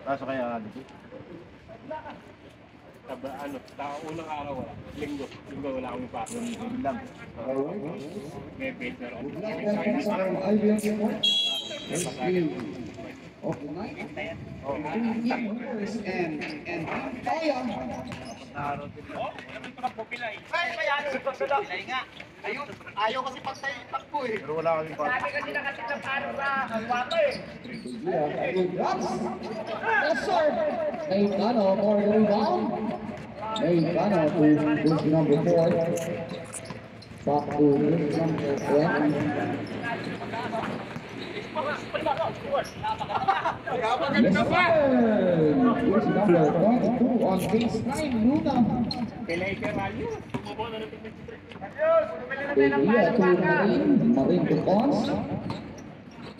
Kaso kaya dito? Unang araw wala. Linggo wala akong pasok. Lang. May paper on. Of the night, and Ayaw kasi pagtay takbo eh. Pero wala kaming pasok. Sabi kasi nakasit na paano sa kalwata eh. yes sir, Naitano for the rebound. Naitano to this number 4. Back to this number 20. Yes, sir. Here's number 22 on baseline, Luna. Delia to Marine, Marine to Pons.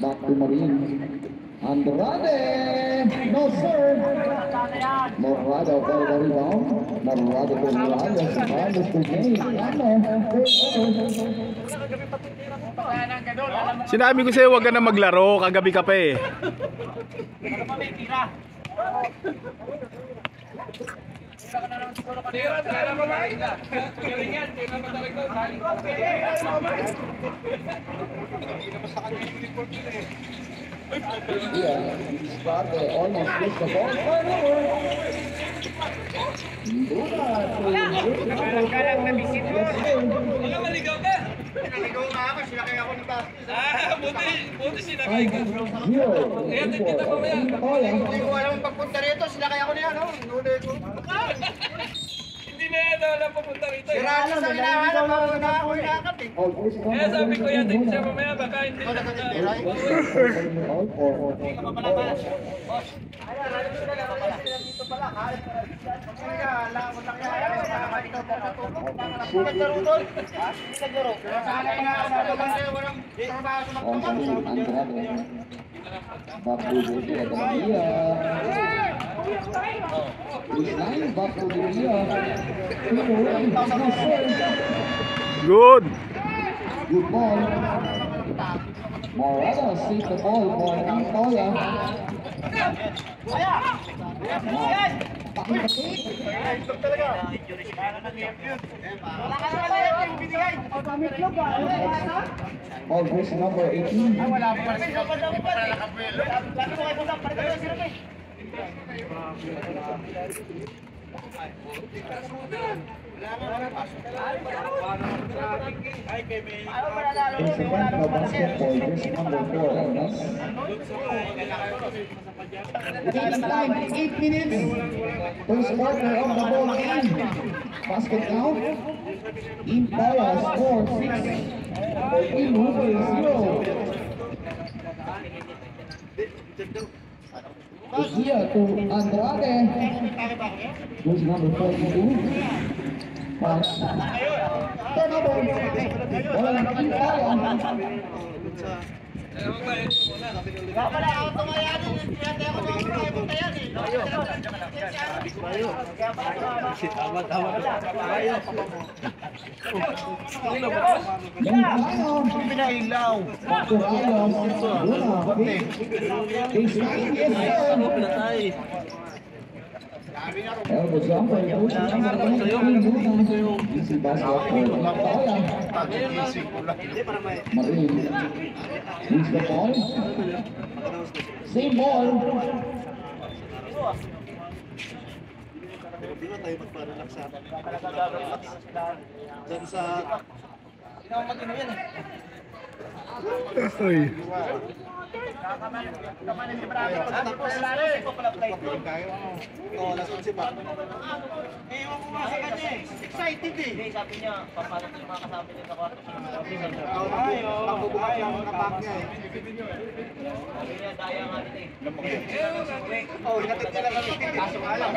Back to Marine. Andrade, no sir. Morado for the rebound. Morado to Morales. Morales to James. Sinabi ko sa'yo, huwag ka na maglaro, kagabi ka pa eh. Yeah, Sparta almost gets the ball. Naligaw nga ako, sinakay ako ng basket. Buti sinakay ka. Hindi ko alam ang pagpunta rito, sinakay ako niya, no? Inulit ko. Hindi na yan wala papunta rito. Siraan na sa hinahanap ako na ako inakap eh. Kaya sabi ko yan, tingin siya mamaya baka hindi na Good. Good ball. Morado sees the ball for Antoya. Ball goes number 18. Incident no basketball, this number 4. Taking time, 8 minutes. First quarter of the ball game. Basket count. Impala score 6. Team Hoover 0. Here to Andrade. Who's number 42? Pass. Turnover. Walang Impala. Wala ako tumayanin, hindi ako tumayanin eh. Pinailaw. Elbow jumper, coach number 19, easy basket for Impala. Marine leads the ball. Same ball. Hindi na tayo magparelax sa atin. Diyan sa... Hindi na mag-ino yan eh. Uy. Oo, last one si Pak. Eh, iwan ko nga sa kanya eh. Excited eh. Hindi, sabi niya, papalat yung mga kasama niya sa kwarto. Pagbubukas lang ang kapak niya eh. Sabi niya, daya nga nila eh. Oo, hinatid nila kami. Kaso nga lang.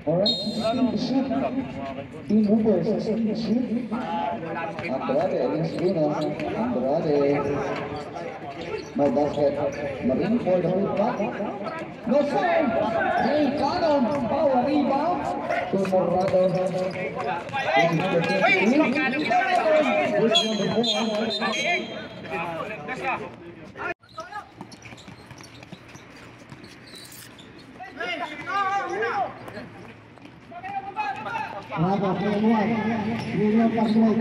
Alright, 16 to shoot. Team Hoover, 16 to shoot. Andrade against Luna. Andrade. No basket. Marine for the hold back. No sir. Hey, Canon. Power rebound. To Morado. This is number 22. This is number 4. Bravo, Pilihan. William Pasway.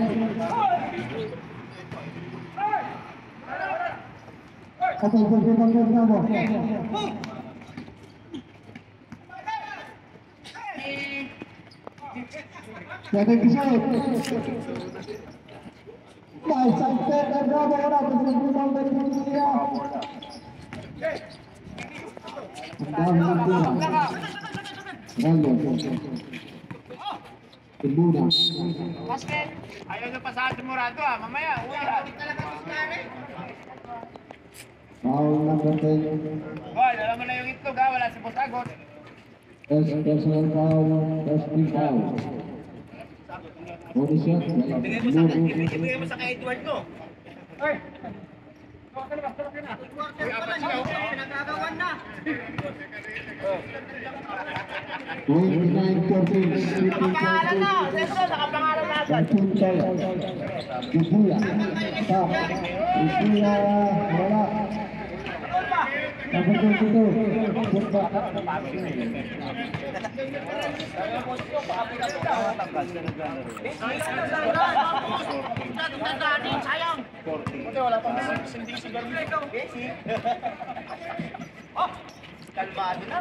Okay, bravo. Second side. Guys, center dan bravo orang bersama dari Pilihan. Kemudian Ayaw nyo pa sa atin Murado ah, mamaya, uwi ah. foul number 10 Boy, alam mo na yung itlog ah, wala si Boss Agot. as personal foul, first team foul. Body shot. Ibigay mo sa kay Edward ko. Nagagawan na. 29-14. Nakapangalan na, Cesar, nakapangalan na agad. Ibuya. Stop. Ibuya. Wala. Number 22. Putba. Sayang. Wala pang sinding sigaw dito. Kalmado na.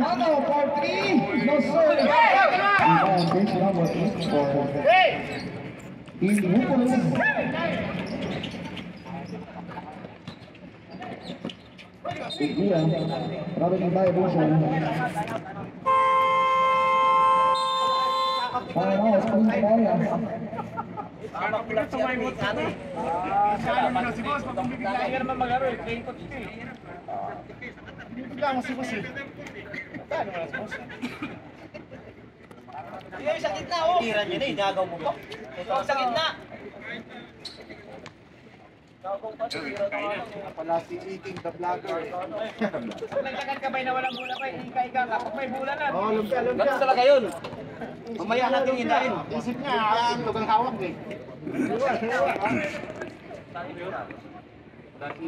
Ano, 4-3. No, sir. Rebound, base number 8 for Team Wuppers. Ibuya. Robin Ibay, Busan. Para Team Kaya. Kaya naman mag-aro eh, playing coach ko eh. Bigla mo si Boss eh. Paano wala si Boss? Yung sa gitna oh. Tira niya na, inagaw mo pa. Ito sa gitna. Pala si Eating the Vlogger. Naglagan ka ba'y na walang bola pa, ika-ika ka. Pag may bola na. Oh, lumpia. Ganun talaga yun. Mamaya natin hinahin. Isip niya, ang lugang hawak eh. Dati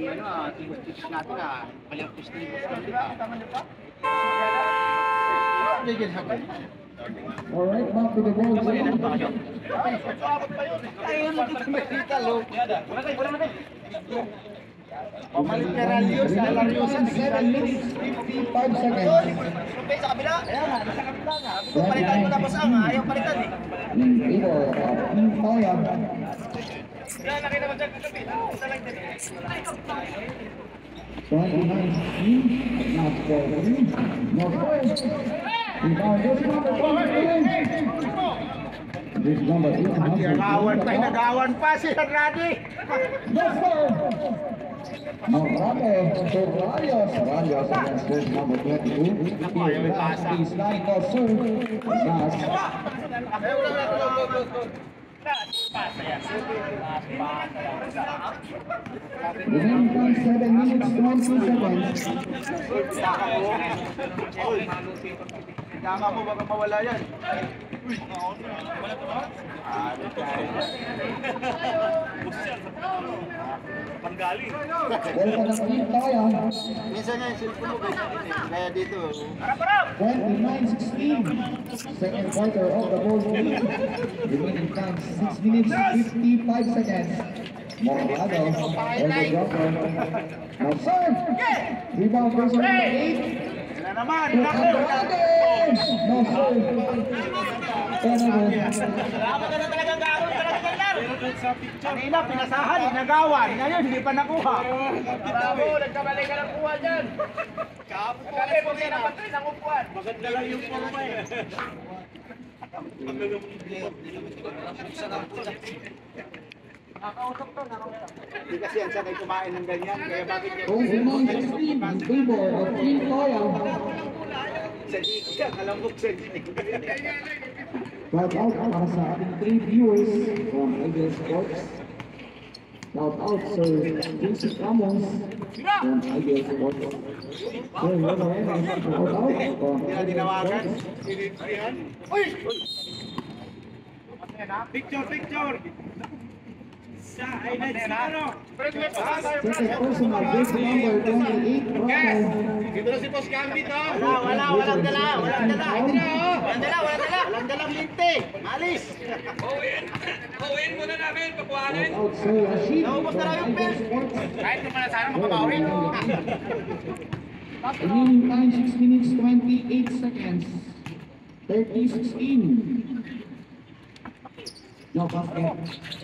tigus-tigus natin mali ang gusto niyo. Alright, back to the ball. Pamalit ka Ralios, Alariosa, 7 minutes, 55 seconds. Rupay sa kabila. Ayan nga, nasa kabila nga. Kung palitan mo tapos ayaw palitan eh. In favor of Team Kaya. Yan, nakita mo dyan kagabi. Isa lang din eh. 29-16, not for 3. No first. Rebound, this number 8. nagawan pa si Radi. No sir. Morales to Rayos. Rayos against this number 22. Please line no sir. Pass. Remaining time 7 minutes 20 seconds. Tama mo, baka mawala yan. Panggaling. Welcome to Team Kaya. Minsan nga yung cellphone mo, kaya dito. 29-16. Second quarter of the ball game. Remaining time 6 minutes 55 seconds. Morado on the dropper. Now serve. Rebound versus number 8. Yan na naman, Andrade! No serve. Salamat na talagang gagawin talaga kay Lar. kanina pinasahan, nagawan. Ngayon, hindi pa nakuha. Bravo, nagkamali ka ng kuha dyan. Nagkamali mo siya ng patrin ng upuan. Maganda lang yung forma eh. Hindi kasi yan sanay kumain ng ganyan. Kaya bakit niya 29-16 in favor of Team Kaya. sa dito yan, alam mo sa dito. Shout out para sa ating 3 viewers from Eagle Sports. Shout out Sir Vincent Ramos from Eagle Sports. Sir Ramos, shout out from Hindi na Eagle tinawagan. Sports. Picture, picture. Second personal, jersey number 28, Bravo. Dito na si Boss Camby to. Walang dala. Walang dalang linte. Alis. Out Sir Rashid. Naubos na lang yung pen. Kahit naman na sana makabawi. Remaining time 6 minutes 28 seconds. 30-16. No basket.